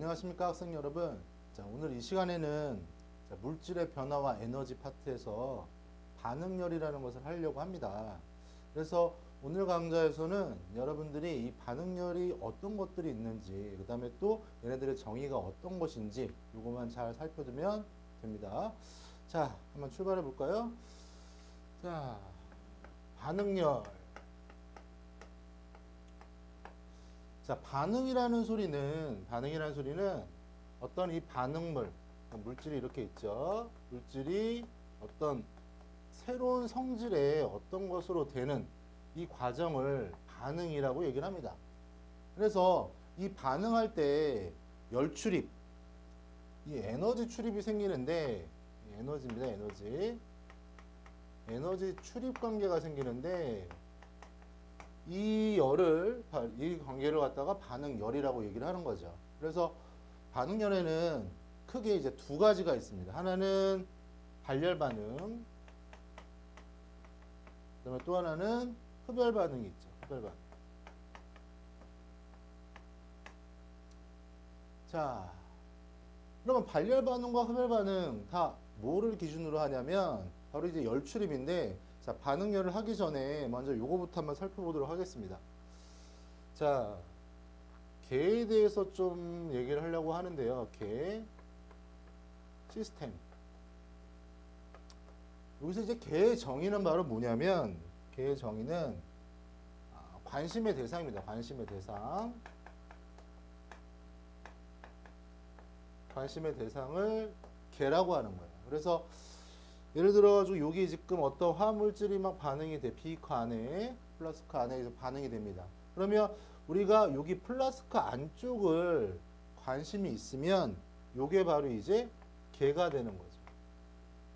안녕하십니까 학생 여러분. 자, 오늘 이 시간에는 물질의 변화와 에너지 파트에서 반응열이라는 것을 하려고 합니다. 그래서 오늘 강좌에서는 여러분들이 이 반응열이 어떤 것들이 있는지, 그 다음에 또 얘네들의 정의가 어떤 것인지 이것만 잘 살펴두면 됩니다. 자, 한번 출발해 볼까요? 자, 반응열. 자, 반응이라는 소리는 어떤 이 반응물, 물질이 이렇게 있죠. 물질이 어떤 새로운 성질의 어떤 것으로 되는 이 과정을 반응이라고 얘기를 합니다. 그래서 이 반응할 때 열 출입, 이 에너지 출입이 생기는데, 에너지입니다, 에너지. 에너지 출입 관계가 생기는데, 이 관계를 갖다가 반응열이라고 얘기를 하는 거죠. 그래서 반응열에는 크게 이제 두 가지가 있습니다. 하나는 발열 반응, 그다음에 또 하나는 흡열 반응이 있죠. 흡열 반응. 자, 그러면 발열 반응과 흡열 반응 다 뭐를 기준으로 하냐면 바로 이제 열 출입인데, 자, 반응열을 하기 전에 먼저 요거부터 한번 살펴보도록 하겠습니다. 자, 개에 대해서 좀 얘기를 하려고 하는데요. 개 시스템. 여기서 이제 개의 정의는 바로 뭐냐면, 개의 정의는 관심의 대상입니다. 관심의 대상. 관심의 대상을 개라고 하는 거예요. 그래서 예를 들어가지고 여기 지금 어떤 화물질이 막 반응이 돼. 비커 안에, 플라스크 안에 반응이 됩니다. 그러면 우리가 여기 플라스크 안쪽을 관심이 있으면 요게 바로 이제 개가 되는 거죠.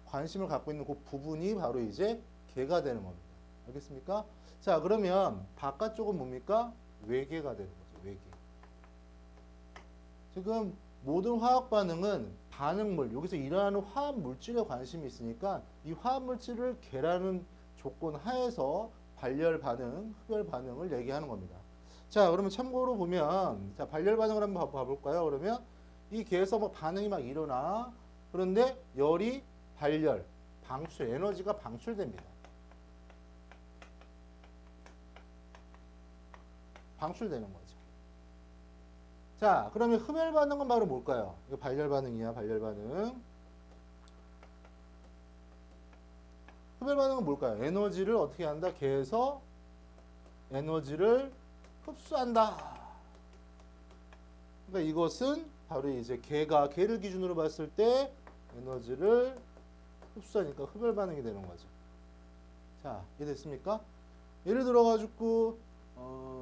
관심을 갖고 있는 그 부분이 바로 이제 개가 되는 겁니다. 알겠습니까? 자, 그러면 바깥쪽은 뭡니까? 외계가 되는 거죠. 외계. 지금 모든 화학 반응은 반응물, 여기서 일어나는 화학 물질에 관심이 있으니까 이 화학 물질을 개라는 조건 하에서 발열 반응, 흡열 반응을 얘기하는 겁니다. 자, 그러면 참고로 보면, 자, 발열 반응을 한번 봐볼까요? 그러면 이 개에서 뭐 반응이 막 일어나. 그런데 열이 발열, 방출, 에너지가 방출됩니다. 방출되는 거죠. 자, 그러면 흡열 반응은 바로 뭘까요? 이거 발열 반응이야, 발열 반응. 흡열 반응은 뭘까요? 에너지를 어떻게 한다? 개에서 에너지를 흡수한다. 그러니까 이것은 바로 이제 개를 기준으로 봤을 때 에너지를 흡수하니까 흡열 반응이 되는 거죠. 자, 이해됐습니까? 예를 들어가지고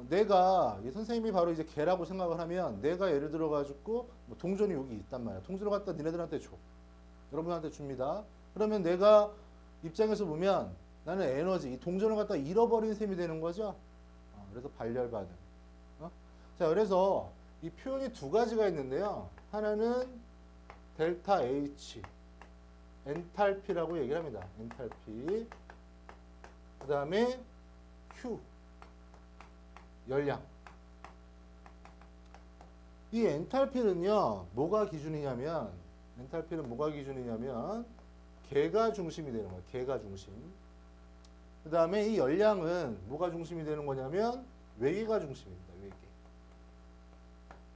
내가 이 선생님이 바로 이제 개라고 생각을 하면, 내가 예를 들어가지고 뭐 동전이 여기 있단 말이야. 동전을 갖다 니네들한테 줘. 여러분한테 줍니다. 그러면 내가 입장에서 보면 나는 에너지, 이 동전을 갖다 잃어버린 셈이 되는 거죠. 그래서 발열 반응. 자, 그래서 이 표현이 두 가지가 있는데요. 하나는 델타 H, 엔탈피라고 얘기를 합니다. 엔탈피. 그 다음에 Q, 열량. 이 엔탈피는요, 뭐가 기준이냐면, 개가 중심이 되는 거예요. 개가 중심. 그 다음에 이 열량은 뭐가 중심이 되는 거냐면, 외계가 중심입니다. 외계.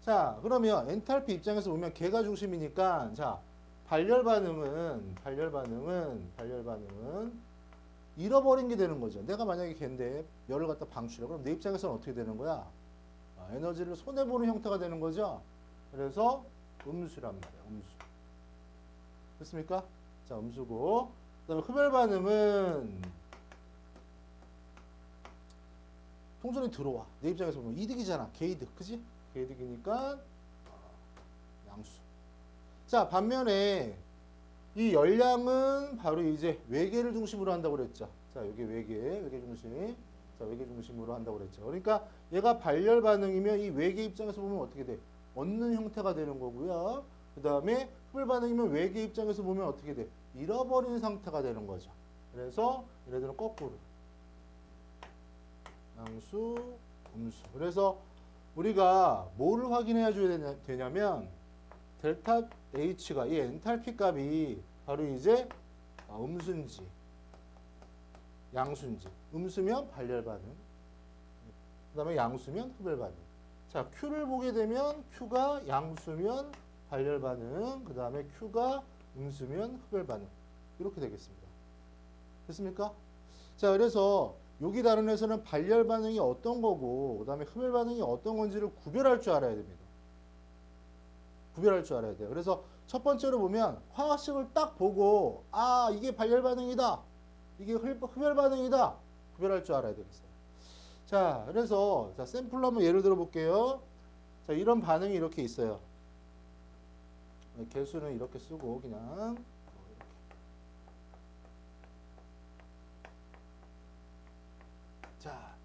자, 그러면 엔탈피 입장에서 보면 개가 중심이니까, 자, 발열 반응은 잃어버린 게 되는 거죠. 내가 만약에 개인데 열을 갖다 방출해. 그럼 내 입장에서는 어떻게 되는 거야? 에너지를 손해보는 형태가 되는 거죠. 그래서 음수란 말이야. 음수. 됐습니까? 자, 음수고. 그다음에 흡열 반응은 통전이 들어와. 내 입장에서 보면 이득이잖아. 개이득. 그지? 개이득이니까 양수. 자, 반면에 이 열량은 바로 이제 외계를 중심으로 한다고 그랬죠. 자, 여기 외계 중심. 자, 외계 중심으로 한다고 그랬죠. 그러니까 얘가 발열 반응이면 이 외계 입장에서 보면 어떻게 돼? 얻는 형태가 되는 거고요. 그 다음에 흡열 반응이면 외계 입장에서 보면 어떻게 돼? 잃어버린 상태가 되는 거죠. 그래서 얘네들은 거꾸로. 양수, 음수. 그래서 우리가 뭐를 확인해 줘야 되냐면 델타 H가 이 엔탈피 값이 바로 이제 음수인지 양수인지, 음수면 발열 반응, 그 다음에 양수면 흡열 반응. 자, Q를 보게 되면 Q가 양수면 발열 반응, 그 다음에 Q가 음수면 흡열 반응. 이렇게 되겠습니다. 됐습니까? 자, 그래서 여기 다룬에서는 발열 반응이 어떤 거고, 그 다음에 흡열 반응이 어떤 건지를 구별할 줄 알아야 됩니다. 구별할 줄 알아야 돼요. 그래서 첫 번째로 보면 화학식을 딱 보고, 아, 이게 발열 반응이다. 이게 흡열 반응이다. 구별할 줄 알아야 되겠어요. 자, 그래서 자, 샘플로 한번 예를 들어 볼게요. 자, 이런 반응이 이렇게 있어요. 개수는 이렇게 쓰고 그냥 이렇게. 자,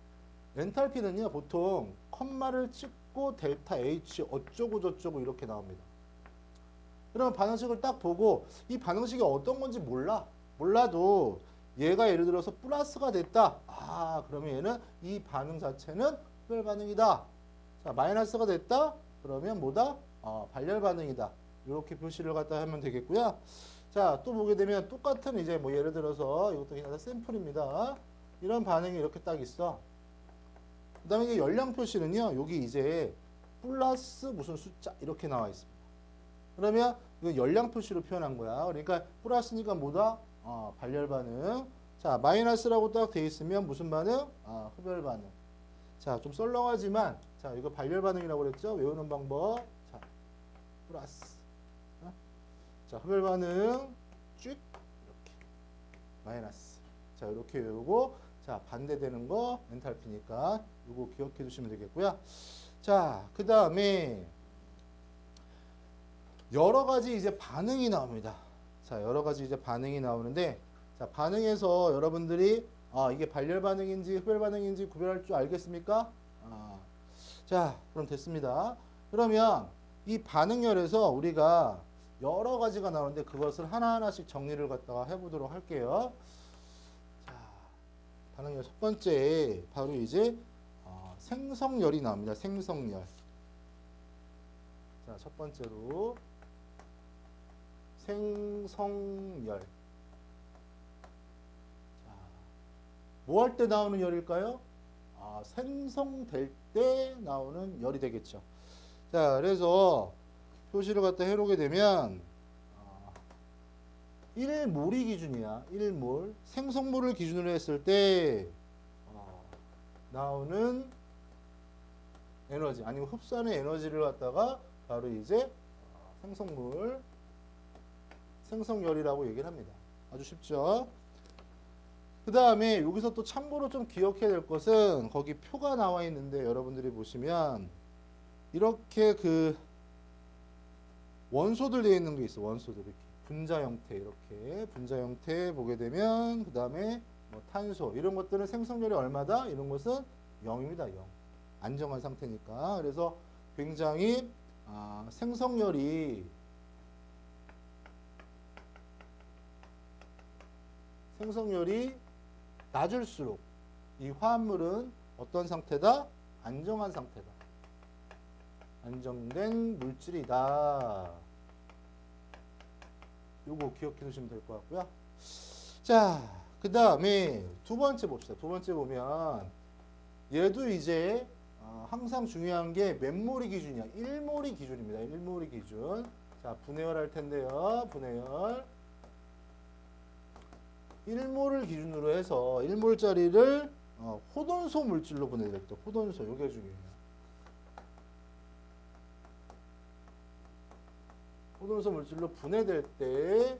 엔탈피는요 보통 컴마를 찍고 델타 H 어쩌고 저쩌고 이렇게 나옵니다. 그러면 반응식을 딱 보고 이 반응식이 어떤 건지 몰라도 얘가 예를 들어서 플러스가 됐다. 아, 그러면 얘는 이 반응 자체는 흡열 반응이다. 자, 마이너스가 됐다. 그러면 뭐다? 발열 반응이다. 이렇게 표시를 갖다 하면 되겠고요. 자, 또 보게 되면 똑같은 이제 뭐 예를 들어서 이것도 그냥 샘플입니다. 이런 반응이 이렇게 딱 있어. 그 다음에 이게 열량 표시는요, 여기 이제 플러스 무슨 숫자 이렇게 나와 있습니다. 그러면 이거 열량 표시로 표현한 거야. 그러니까 플러스니까 뭐다? 발열 반응. 자, 마이너스라고 딱 돼 있으면 무슨 반응? 흡열 반응. 자, 좀 썰렁하지만, 자, 이거 발열 반응이라고 그랬죠? 외우는 방법. 자, 플러스. 자, 흡열 반응. 쭉. 이렇게. 마이너스. 자, 이렇게 외우고, 자, 반대되는 거 엔탈피니까 이거 기억해 두시면 되겠고요. 자, 그 다음에 여러 가지 이제 반응이 나옵니다. 자, 여러 가지 이제 반응이 나오는데, 자, 반응에서 여러분들이 이게 발열 반응인지 흡열 반응인지 구별할 줄 알겠습니까? 자, 그럼 됐습니다. 그러면 이 반응열에서 우리가 여러 가지가 나오는데 그것을 하나하나씩 정리를 갖다가 해보도록 할게요. 자, 반응열 첫 번째 바로 이제 생성열이 나옵니다. 생성열. 자, 첫 번째로 생성열. 뭐 할 때 나오는 열일까요? 생성될 때 나오는 열이 되겠죠. 자, 그래서 표시를 갖다 해놓게 되면 1몰이 기준이야. 1몰. 생성물을 기준으로 했을 때 나오는 에너지 아니면 흡수하는 에너지를 갖다가 바로 이제 생성물 생성열이라고 얘기를 합니다. 아주 쉽죠? 그 다음에 여기서 또 참고로 좀 기억해야 될 것은 거기 표가 나와 있는데 여러분들이 보시면 이렇게 그 원소들 되어 있는 게 있어. 원소들 이렇게 분자 형태 이렇게 분자 형태 보게 되면 그 다음에 뭐 탄소 이런 것들은 생성열이 얼마다? 이런 것은 0입니다. 0. 안정한 상태니까. 그래서 굉장히 생성열이 낮을수록 이 화합물은 어떤 상태다? 안정한 상태다. 안정된 물질이다. 요거 기억해 두시면 될 것 같고요. 자, 그 다음에 두 번째 봅시다. 두 번째 보면 얘도 이제 항상 중요한 게 몇 몰이 기준이야? 1몰이 기준입니다. 1몰이 기준. 자, 분해열 할 텐데요. 분해열. 1몰을 기준으로 해서 1몰짜리를 호돈소 물질로 분해됐죠. 호돈소. 요게 중요해요. 호돈소 물질로 분해될 때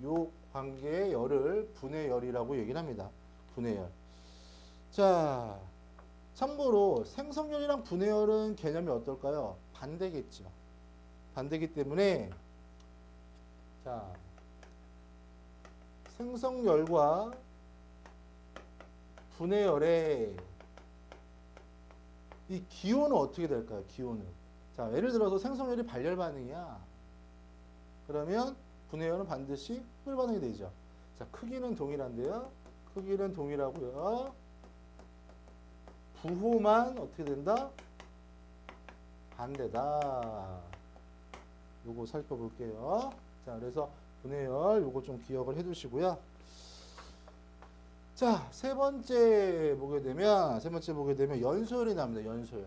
요 관계의 열을 분해열이라고 얘기를 합니다. 분해열. 자, 참고로 생성열이랑 분해열은 개념이 어떨까요? 반대겠죠. 반대기 때문에 자, 생성열과 분해열의 이 기호는 어떻게 될까요? 기호는. 자, 예를 들어서 생성열이 발열 반응이야. 그러면 분해열은 반드시 흡열 반응이 되죠. 자, 크기는 동일한데요. 크기는 동일하고요. 부호만 어떻게 된다? 반대다. 요거 살펴볼게요. 자, 그래서 분해열 요거 좀 기억을 해 두시고요. 자, 세 번째 보게 되면 연소열이 나옵니다. 연소열.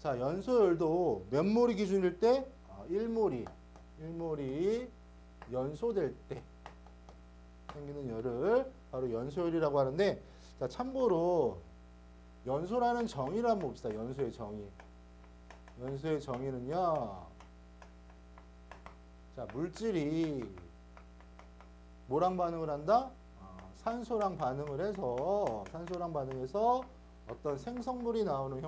자, 연소열도 몇 몰이 기준일 때? 1몰이 연소될 때 생기는 열을 바로 연소열이라고 하는데, 자, 참고로 연소라는 정의를 한번 봅시다. 연소의 정의. 연소의 정의는요. 자, 물질이 뭐랑 반응을 한다? 산소랑 반응을 해서 어떤 생성물이 나오는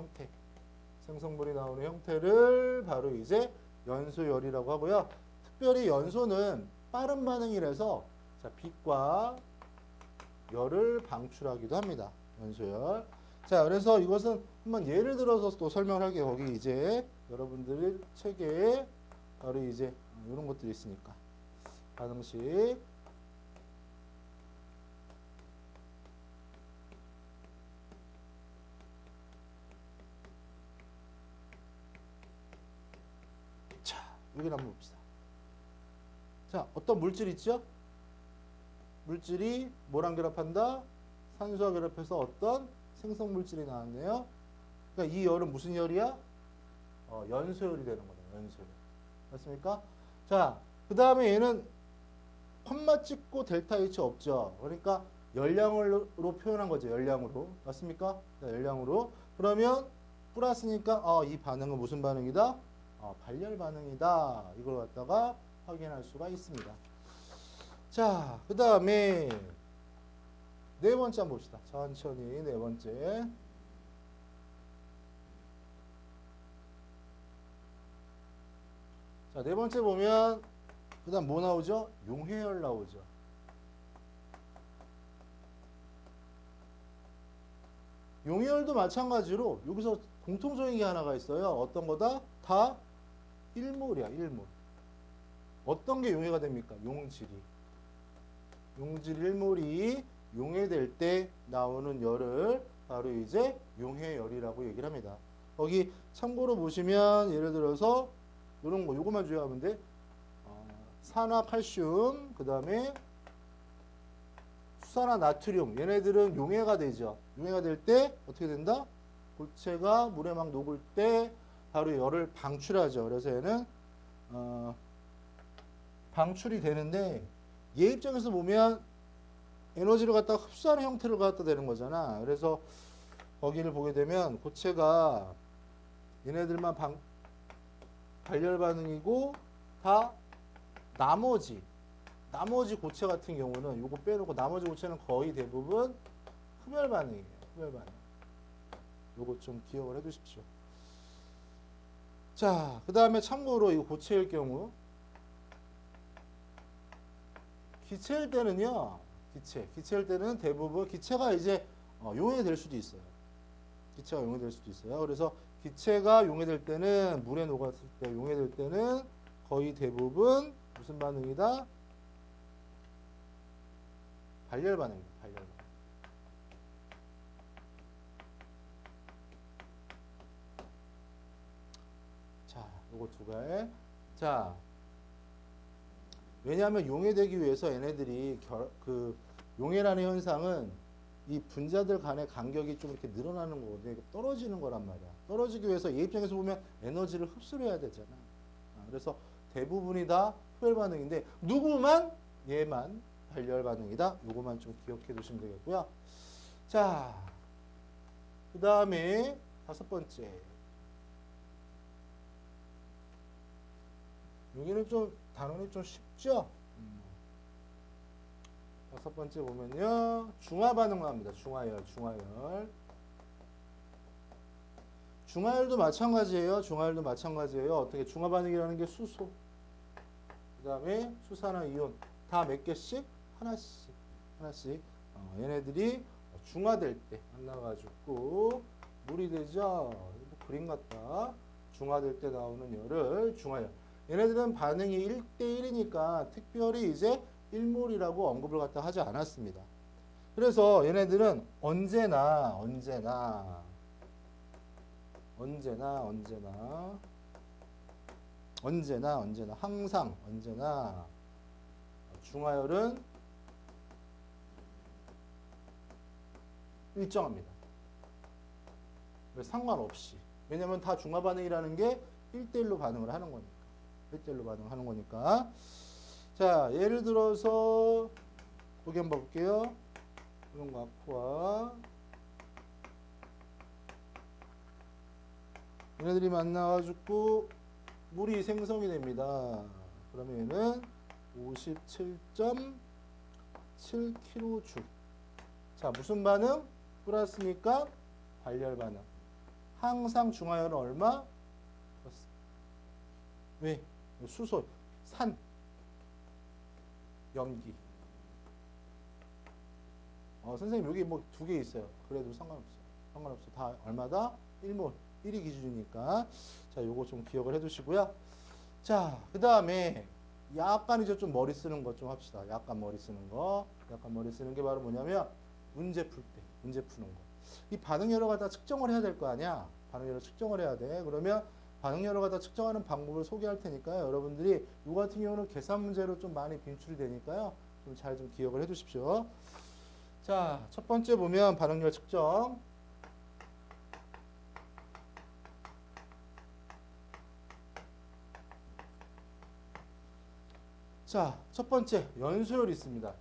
형태를 바로 이제 연소열이라고 하고요. 특별히 연소는 빠른 반응이라서 자, 빛과 열을 방출하기도 합니다. 연소열. 자, 그래서 이것은 한번 예를 들어서 또 설명할게요. 거기 이제 여러분들 책에 바로 이제 이런 것들이 있으니까. 반응식. 자, 여기를 한번 봅시다. 자, 어떤 물질 있죠? 물질이 뭐랑 결합한다? 산소와 결합해서 어떤 생성 물질이 나왔네요. 그러니까 이 열은 무슨 열이야? 연소열이 되는 거다. 연소열. 맞습니까? 자, 그 다음에 얘는 컴마 찍고 델타 H 없죠. 그러니까 열량으로 표현한 거죠. 열량으로. 맞습니까? 자, 열량으로. 그러면 플러스니까 이 반응은 무슨 반응이다? 발열 반응이다. 이걸 갖다가 확인할 수가 있습니다. 자, 그 다음에 네 번째 한번 봅시다. 천천히 네 번째. 자, 네 번째 보면 그 다음 뭐 나오죠? 용해열 나오죠. 용해열도 마찬가지로 여기서 공통적인 게 하나가 있어요. 어떤 거다? 다 1몰이야. 1몰. 어떤 게 용해가 됩니까? 용질이. 용질 1몰이 용해될 때 나오는 열을 바로 이제 용해열이라고 얘기를 합니다. 거기 참고로 보시면 예를 들어서 이런 거 요거만 주의하면 돼. 산화 칼슘, 그 다음에 수산화 나트륨, 얘네들은 용해가 되죠. 용해가 될 때 어떻게 된다? 고체가 물에 막 녹을 때 바로 열을 방출하죠. 그래서 얘는 방출이 되는데 얘 입장에서 보면 에너지를 갖다가 흡수하는 형태를 갖다 되는 거잖아. 그래서 거기를 보게 되면 고체가 얘네들만 발열 반응이고 다 나머지 고체 같은 경우는 요거 빼놓고 나머지 고체는 거의 대부분 흡열 반응이에요. 흡열 반응. 요거 좀 기억을 해 두십시오. 자, 그 다음에 참고로 이 고체일 경우 기체일 때는요. 기체일 때는 대부분 기체가 이제 용해될 수도 있어요. 기체가 용해될 수도 있어요. 그래서 기체가 용해될 때는 물에 녹았을 때 용해될 때는 거의 대부분 무슨 반응이다? 발열 반응입니다. 발열 반응. 자, 요거 두 가지. 자, 왜냐하면 용해되기 위해서 얘네들이 용해라는 현상은 이 분자들 간의 간격이 좀 이렇게 늘어나는 거거든요. 떨어지는 거란 말이야. 떨어지기 위해서 얘 입장에서 보면 에너지를 흡수를 해야 되잖아. 그래서 대부분이 다 흡열 반응인데 누구만 얘만 발열 반응이다. 요거만 좀 기억해 두시면 되겠고요. 자, 그 다음에 다섯 번째. 여기는 좀 단원이 좀 쉽죠? 다섯 번째 보면요. 중화 반응 나옵니다. 중화열. 중화열도 마찬가지예요. 어떻게 중화 반응이라는 게 수소. 그 다음에 수산화 이온. 다 몇 개씩? 하나씩. 얘네들이 중화될 때 만나가지고 물이 되죠. 그림 같다. 중화될 때 나오는 열을 중화열. 얘네들은 반응이 1대1이니까 특별히 이제 1몰이라고 언급을 갖다 하지 않았습니다. 그래서 얘네들은 언제나 언제나 항상 언제나 중하열은 일정합니다. 상관없이. 왜냐면 다 중화 반응이라는 게 1대1로 반응을 하는 거니까. 1대1로 반응하는 거니까. 자, 예를 들어서 보기 한번 볼게요. 이런 거 아쿠아 얘네들이 만나가지고 물이 생성이 됩니다. 그러면 얘는 57.7kJ. 자, 무슨 반응? 플러스니까 발열 반응. 항상 중하열은 얼마? 왜? 수소, 산, 염기. 선생님 여기 뭐 두 개 있어요. 그래도 상관없어. 다 얼마다? 1몰. 1이 기준이니까. 자, 요거 좀 기억을 해 두시고요. 자, 그 다음에 약간 이제 좀 머리 쓰는 것 좀 합시다. 약간 머리 쓰는 거. 약간 머리 쓰는 게 바로 뭐냐면 문제 풀 때, 문제 푸는 거. 이 반응열을 갖다 측정을 해야 될 거 아니야. 반응열을 측정을 해야 돼. 그러면 반응열을 갖다 측정하는 방법을 소개할 테니까요. 여러분들이 이 같은 경우는 계산 문제로 좀 많이 빈출이 되니까요. 좀 잘 좀 기억을 해 두십시오. 자, 첫 번째 보면 반응열 측정. 자, 첫 번째 연소열이 있습니다.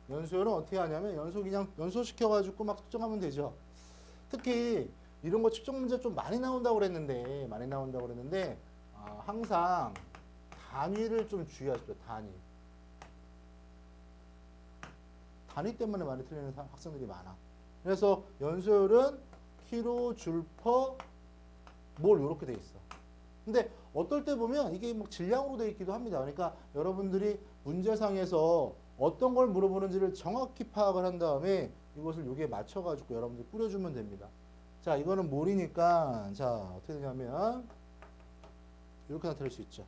연소열은 어떻게 하냐면 그냥 연소시켜가지고 막 측정하면 되죠. 특히 이런 거 측정 문제 좀 많이 나온다고 그랬는데 항상 단위를 좀 주의하십시오. 단위 때문에 많이 틀리는 학생들이 많아. 그래서 연소열은 kJ/몰 이렇게 돼 있어. 근데 어떨 때 보면 이게 뭐 질량으로 돼 있기도 합니다. 그러니까 여러분들이 문제상에서 어떤 걸 물어보는지를 정확히 파악을 한 다음에 이것을 여기에 맞춰가지고 여러분들 뿌려주면 됩니다. 자, 이거는 몰이니까 자, 어떻게 되냐면 이렇게 나타낼 수 있죠.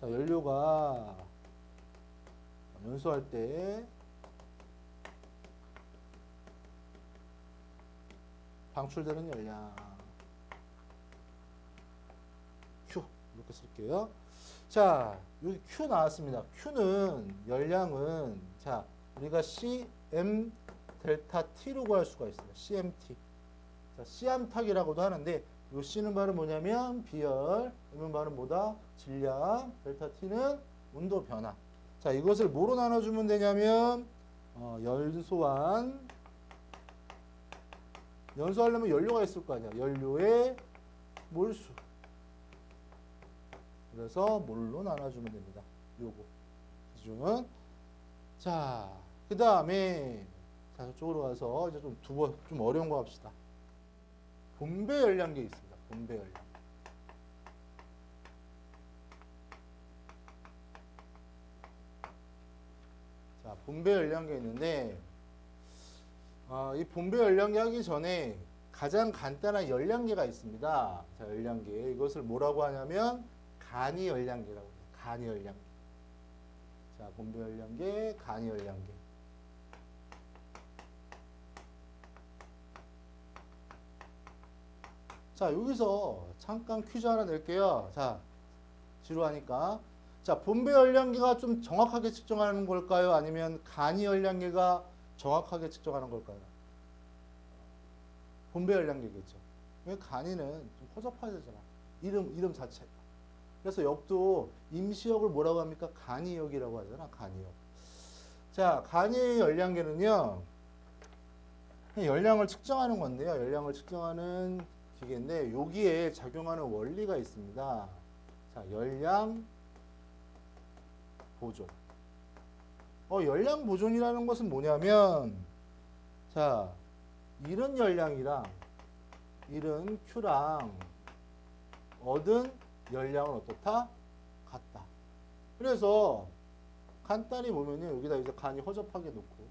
자, 연료가 연소할 때 방출되는 열량 Q 이렇게 쓸게요. 자, 여기 Q 나왔습니다. Q는 열량은 자, 우리가 CM 델타 T로 구할 수가 있습니다. CMT. 자, C암탁이라고도 하는데 요 C는 바로 뭐냐면 비열, M은 바로 뭐다? 질량, 델타 T는 온도 변화. 자, 이것을 뭐로 나눠주면 되냐면 연소하려면 연료가 있을 거 아니야. 연료의 몰수. 그래서 몰로 나눠주면 됩니다. 요거 기준. 자, 그 다음에 자, 저쪽으로 가서 이제 좀 어려운 거 합시다. 분배 열량계 있습니다. 분배 열량. 자, 분배 열량계 있는데 이 분배 열량계 하기 전에 가장 간단한 열량계가 있습니다. 자, 열량계. 이것을 뭐라고 하냐면 간이 열량계라고 해요. 간이 열량계. 자, 분배 열량계, 간이 열량계. 자, 여기서 잠깐 퀴즈 하나 낼게요. 자, 지루하니까. 자, 분배 열량계가 좀 정확하게 측정하는 걸까요? 아니면 간이 열량계가 정확하게 측정하는 걸까요? 분배 열량계겠죠. 왜 간이는 좀 허접하잖아. 이름 자체가. 그래서 역도 임시역을 뭐라고 합니까? 간이역이라고 하잖아. 간이역. 자, 간이 열량계는요. 열량을 측정하는 건데요. 열량을 측정하는 기계인데 여기에 작용하는 원리가 있습니다. 자, 열량 보존. 열량 보존이라는 것은 뭐냐면 자, 이런 열량이랑 이런 Q랑 얻은 열량은 어떻다? 같다. 그래서 간단히 보면요. 여기다 이제 간이 허접하게 놓고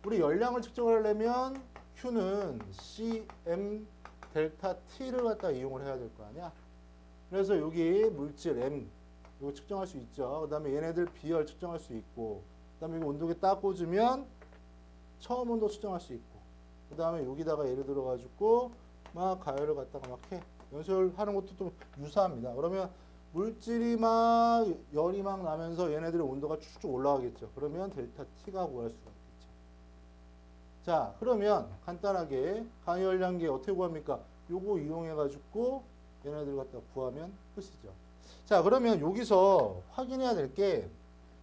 우리 열량을 측정하려면 Q는 CM 델타 T를 갖다 이용을 해야 될 거 아니야. 그래서 여기 물질 M 이거 측정할 수 있죠. 그 다음에 얘네들 비열 측정할 수 있고 그 다음에 이거 온도계 딱 꽂으면 처음 온도 측정할 수 있고 그 다음에 여기다가 예를 들어 가지고 막 가열을 갖다가 막 해. 연소하는 것도 좀 유사합니다. 그러면 물질이 막 열이 막 나면서 얘네들의 온도가 쭉쭉 올라가겠죠. 그러면 델타 T가 구할 수가 있겠죠. 자, 그러면 간단하게 간열량계 어떻게 구합니까? 요거 이용해 가지고 얘네들 갖다 구하면 끝이죠. 자, 그러면 여기서 확인해야 될 게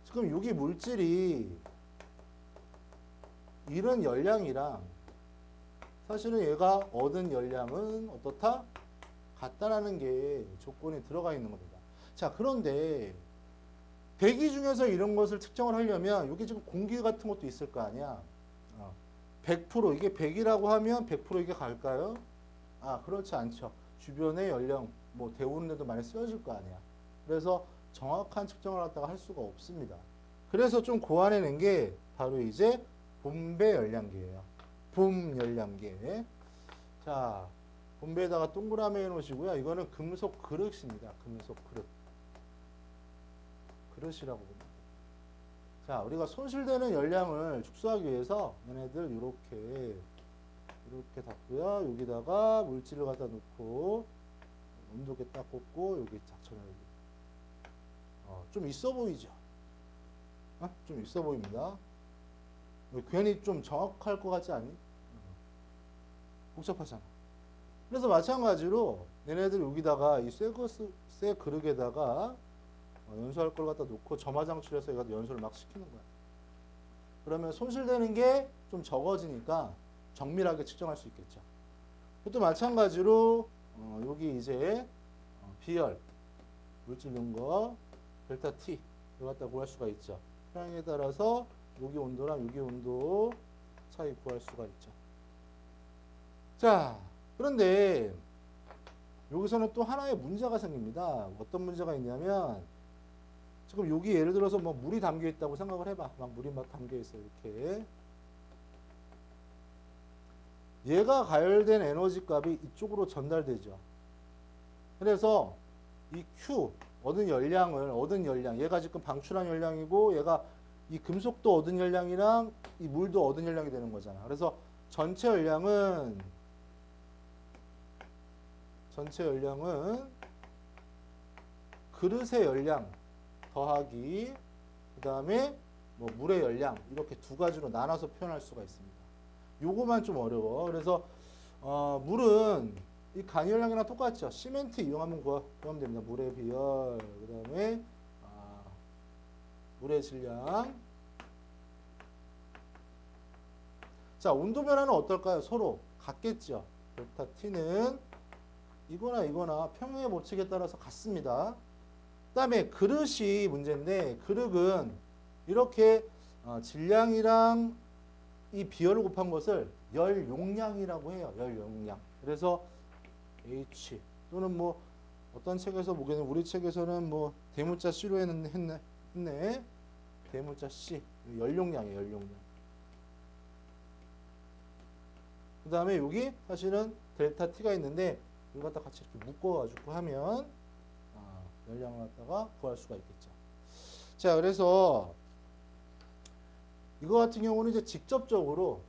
지금 여기 물질이 이런 열량이랑 사실은 얘가 얻은 열량은 어떻다? 같다라는 게 조건이 들어가 있는 겁니다. 자, 그런데 대기 중에서 이런 것을 측정을 하려면 여기 지금 공기 같은 것도 있을 거 아니야. 100% 이게 100이라고 하면 100% 이게 갈까요? 그렇지 않죠. 주변의 연령 뭐 데우는 데도 많이 쓰여질 거 아니야. 그래서 정확한 측정을 갖다가 할 수가 없습니다. 그래서 좀 고안해낸 게 바로 이제 봄배 열량계예요. 봄 열량계. 자, 봄배에다가 동그라미 해놓으시고요. 이거는 금속 그릇입니다. 금속 그릇. 그릇이라고 봅니다. 자, 우리가 손실되는 열량을 축소하기 위해서 얘네들 이렇게 닫고요. 여기다가 물질을 갖다 놓고 온도계 딱 꽂고 여기 작천하기. 좀 있어 보이죠? 좀 있어 보입니다. 괜히 좀 정확할 것 같지 않니? 복잡하잖아. 그래서 마찬가지로 얘네들 여기다가 이 쇠 그릇에다가 연소할 걸 갖다 놓고 점화장치를 해서 얘가 연소를 막 시키는 거야. 그러면 손실되는 게 좀 적어지니까 정밀하게 측정할 수 있겠죠. 또 마찬가지로 여기 이제 비열 물질 넣은 거 델타 T 이거 갖다 구할 수가 있죠. 평형에 따라서 여기 온도랑 여기 온도 차이 구할 수가 있죠. 자, 그런데 여기서는 또 하나의 문제가 생깁니다. 어떤 문제가 있냐면 지금 여기 예를 들어서 뭐 물이 담겨 있다고 생각을 해봐. 막 물이 막 담겨 있어 이렇게. 얘가 가열된 에너지 값이 이쪽으로 전달되죠. 그래서 이 Q 얻은 열량 얘가 지금 방출한 열량이고 얘가 이 금속도 얻은 열량이랑 이 물도 얻은 열량이 되는 거잖아. 그래서 전체 열량은 그릇의 열량 더하기 그 다음에 뭐 물의 열량 이렇게 두 가지로 나눠서 표현할 수가 있습니다. 요거만 좀 어려워. 그래서 물은 이 간열량이랑 똑같죠. 시멘트 이용하면 구하면 됩니다. 물의 비열 그 다음에 물의 질량. 자, 온도 변화는 어떨까요? 서로 같겠죠. 델타 T는 이거나 평형의 법칙에 따라서 같습니다. 그 다음에 그릇이 문제인데 그릇은 이렇게 질량이랑 이 비열을 곱한 것을 열 용량이라고 해요. 열 용량. 그래서 H 또는 뭐 어떤 책에서 보기에는 우리 책에서는 뭐 대문자 C로 했네. 대문자 C 열 용량이에요. 열 용량. 그 다음에 여기 사실은 델타 T가 있는데 이거 갖다 같이 이렇게 묶어가지고 하면 열량을 갖다가 구할 수가 있겠죠. 자, 그래서 이거 같은 경우는 이제 직접적으로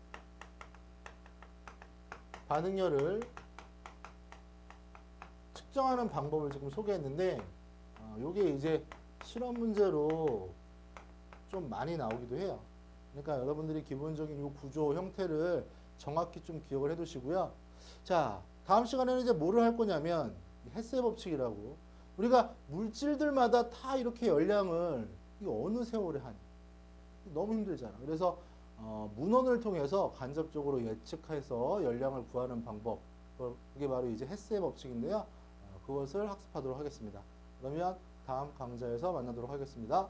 반응열을 측정하는 방법을 지금 소개했는데 이게 이제 실험 문제로 좀 많이 나오기도 해요. 그러니까 여러분들이 기본적인 이 구조 형태를 정확히 좀 기억을 해 두시고요. 자, 다음 시간에는 이제 뭐를 할 거냐면 햇세 법칙이라고 우리가 물질들마다 다 이렇게 열량을 이거 어느 세월에 하니 너무 힘들잖아. 그래서 문헌을 통해서 간접적으로 예측해서 열량을 구하는 방법 그게 바로 이제 햇세 법칙인데요. 그것을 학습하도록 하겠습니다. 그러면 다음 강좌에서 만나도록 하겠습니다.